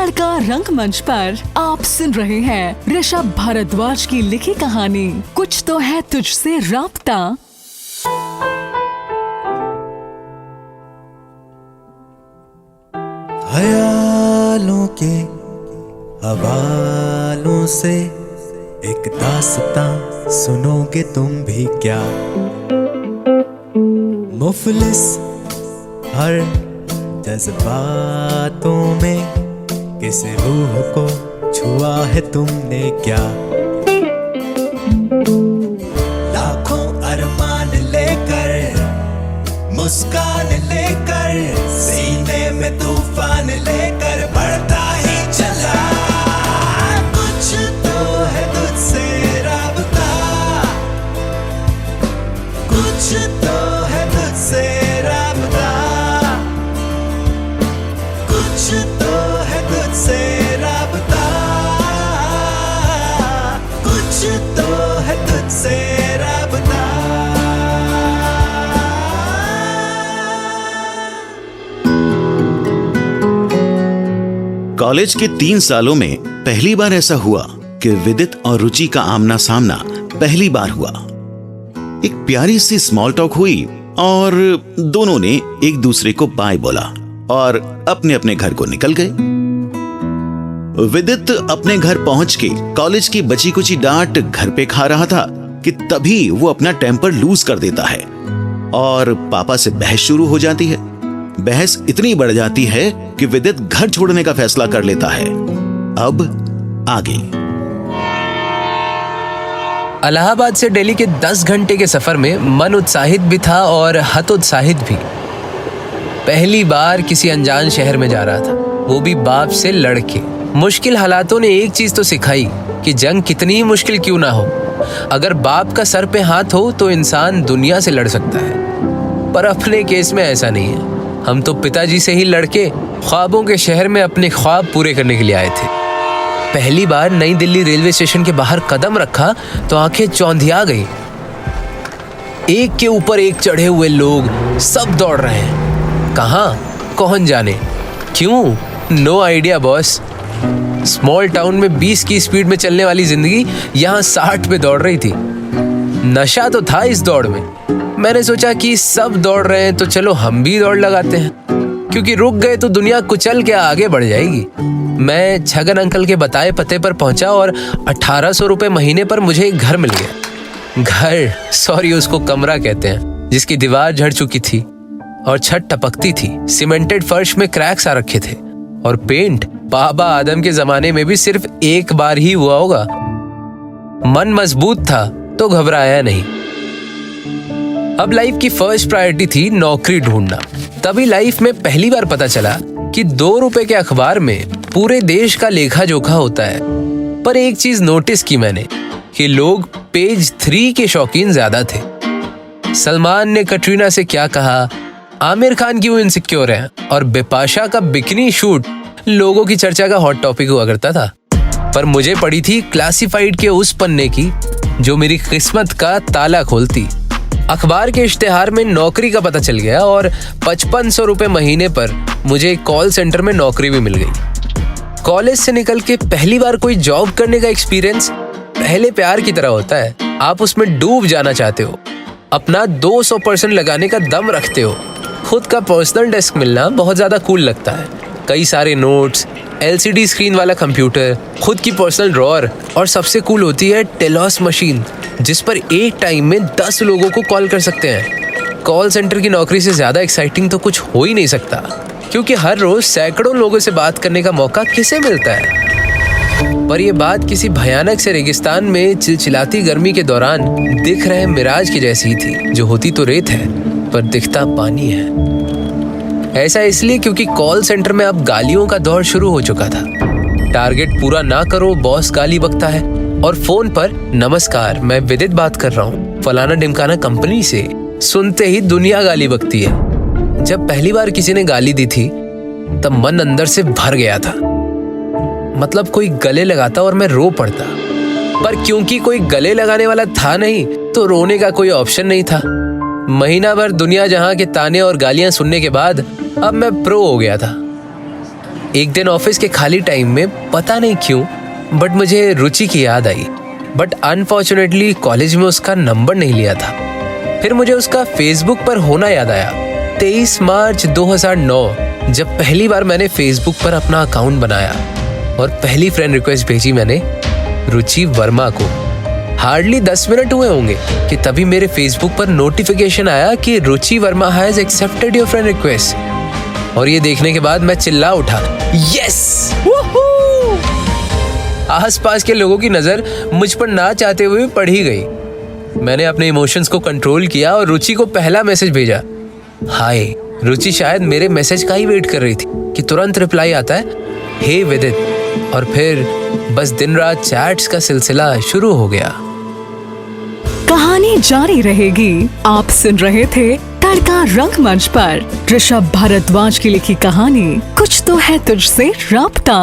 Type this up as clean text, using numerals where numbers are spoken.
तड़का रंगमंच पर आप सुन रहे हैं ऋषभ भारद्वाज की लिखी कहानी कुछ तो है तुझसे राब्ता। ख्यालों के हवालों से एक दास्तां सुनोगे तुम भी क्या। मुफलिस हर जज्बातों में किस रूह को छुआ है तुमने क्या। लाखों अरमान लेकर मुस्कान लेकर सीने में तूफान लेकर बढ़ता ही चला। कुछ तो है तुझसे राब्ता, कुछ तो है तुझसे राब्ता, कुछ तो है तुझसे राब्ता, कुछ तो है तुझसे राब्ता। कॉलेज के 3 सालों में पहली बार ऐसा हुआ कि विदित और रुचि का आमना सामना पहली बार हुआ। एक प्यारी सी स्मॉल टॉक हुई और दोनों ने एक दूसरे को बाय बोला और अपने अपने घर को निकल गए। विदित अपने घर पहुंच के कॉलेज की बची कुची डांट घर पे खा रहा था कि तभी वो अपना टेम्पर लूज कर देता है और पापा से बहस शुरू हो जाती है। बहस इतनी बढ़ जाती है कि विदित घर छोड़ने का फैसला कर लेता है। अब आगे। इलाहाबाद से दिल्ली के 10 घंटे के सफर में मन उत्साहित भी था और हतोत्साहित भी। पहली बार किसी अनजान शहर में जा रहा था, वो भी बाप से लड़के। मुश्किल हालातों ने एक चीज तो सिखाई कि जंग कितनी ही मुश्किल क्यों ना हो, अगर बाप का सर पे हाथ हो तो इंसान दुनिया से लड़ सकता है। पर अपने केस में ऐसा नहीं है। हम तो पिताजी से ही लड़के ख्वाबों के शहर में अपने ख्वाब पूरे करने के लिए आए थे। पहली बार नई दिल्ली रेलवे स्टेशन के बाहर कदम रखा तो आंखें चौंधिया गई। एक के ऊपर एक चढ़े हुए लोग सब दौड़ रहे हैं। कहाँ, कौन जाने, क्यों, no idea boss. Small town में 20 की स्पीड में चलने वाली जिंदगी यहाँ 60 पे दौड़ रही थी। नशा तो था इस दौड़ में। मैंने सोचा कि सब दौड़ रहे हैं तो चलो हम भी दौड़ लगाते हैं, क्योंकि रुक गए तो दुनिया कुचल के आगे बढ़ जाएगी। मैं छगन अंकल के बताए पते पर पहुंचा और 1800 रुपए महीने पर मुझे एक घर मिल गया। घर, सॉरी उसको कमरा कहते हैं, जिसकी दीवार झड़ चुकी थी और छत टपकती थी। सीमेंटेड फर्श में क्रैक्स आ रखे थे और पेंट बाबा आदम के जमाने में भी सिर्फ एक बार ही हुआ होगा। मन मजबूत था तो घबराया नहीं। अब लाइफ की फर्स्ट प्रायोरिटी थी नौकरी ढूंढना। तभी लाइफ में पहली बार पता चला कि 2 रुपए के अखबार में पूरे देश का लेखा जोखा होता है। पर एक चीज नोटिस की मैंने कि लोग पेज 3 के शौकीन ज्यादा थे। सलमान ने कटरीना से क्या कहा, आमिर खान क्यों इनसिक्योर है और बिपाशा का बिकनी शूट लोगों की चर्चा का हॉट टॉपिक हुआ करता था। पर मुझे पड़ी थी क्लासिफाइड के उस पन्ने की जो मेरी किस्मत का ताला खोलती। अखबार के इश्तेहार में नौकरी का पता चल गया और 5500 रुपए महीने पर मुझे कॉल सेंटर में नौकरी भी मिल गई। कॉलेज से निकल के पहली बार कोई जॉब करने का एक्सपीरियंस पहले प्यार की तरह होता है। आप उसमें डूब जाना चाहते हो, अपना 200% लगाने का दम रखते हो। खुद का पर्सनल डेस्क मिलना बहुत ज्यादा कूल लगता है। कई सारे नोट्स, LCD स्क्रीन वाला कंप्यूटर, खुद की पर्सनल ड्रॉअर और सबसे कूल होती है टेलॉस मशीन, जिस पर एक टाइम में 10 लोगों को कॉल कर सकते हैं। कॉल सेंटर की नौकरी से ज्यादा एक्साइटिंग तो कुछ हो ही नहीं सकता, क्योंकि हर रोज सैकड़ों लोगों से बात करने का मौका किसे मिलता है। पर यह बात किसी भयानक से रेगिस्तान में चिलचिलाती गर्मी के दौरान दिख रहे मिराज की जैसी थी, जो होती तो रेत है पर दिखता पानी है। ऐसा इसलिए क्योंकि कॉल सेंटर में अब गालियों का दौर शुरू हो चुका था। टारगेट पूरा ना करो, बॉस गाली बकता है और फोन पर नमस्कार, मैं विदित बात कर रहा हूँ फलाना ढिमकाना कंपनी से, सुनते ही दुनिया गाली बकती है। जब पहली बार किसी ने गाली दी थी तब मन अंदर से भर गया था। मतलब कोई गले लगाता और मैं रो पड़ता, पर क्योंकि कोई गले लगाने वाला था नहीं तो रोने का कोई ऑप्शन नहीं था। महीना भर दुनिया जहां के ताने और गालियां सुनने के बाद अब मैं प्रो हो गया था। एक दिन ऑफिस के खाली टाइम में पता नहीं क्यों बट मुझे रुचि की याद आई, बट अनफॉर्चुनेटली कॉलेज में उसका नंबर नहीं लिया था। फिर मुझे उसका फेसबुक पर होना याद आया। 23 मार्च 2009 जब पहली बार मैंने फेसबुक पर अपना अकाउंट बनाया और पहली फ्रेंड रिक्वेस्ट भेजी मैंने रुचि वर्मा को। हार्डली 10 मिनट हुए होंगे कि तभी मेरे फेसबुक पर नोटिफिकेशन आया कि Ruchi Verma has accepted your friend request. और ये देखने के बाद मैं चिल्ला उठा, यस! आसपास के लोगों की नजर मुझ पर ना चाहते हुए पड़ ही गई। मैंने अपने इमोशंस को कंट्रोल किया और रुचि को पहला मैसेज भेजा, हाय। रुचि शायद मेरे मैसेज का ही वेट कर रही थी कि तुरंत रिप्लाई आता है, हे विदित। और फिर बस दिन रात चैट्स का सिलसिला शुरू हो गया। कहानी जारी रहेगी। आप सुन रहे थे तड़का रंगमंच पर ऋषभ भारद्वाज की लिखी कहानी कुछ तो है तुझसे राब्ता।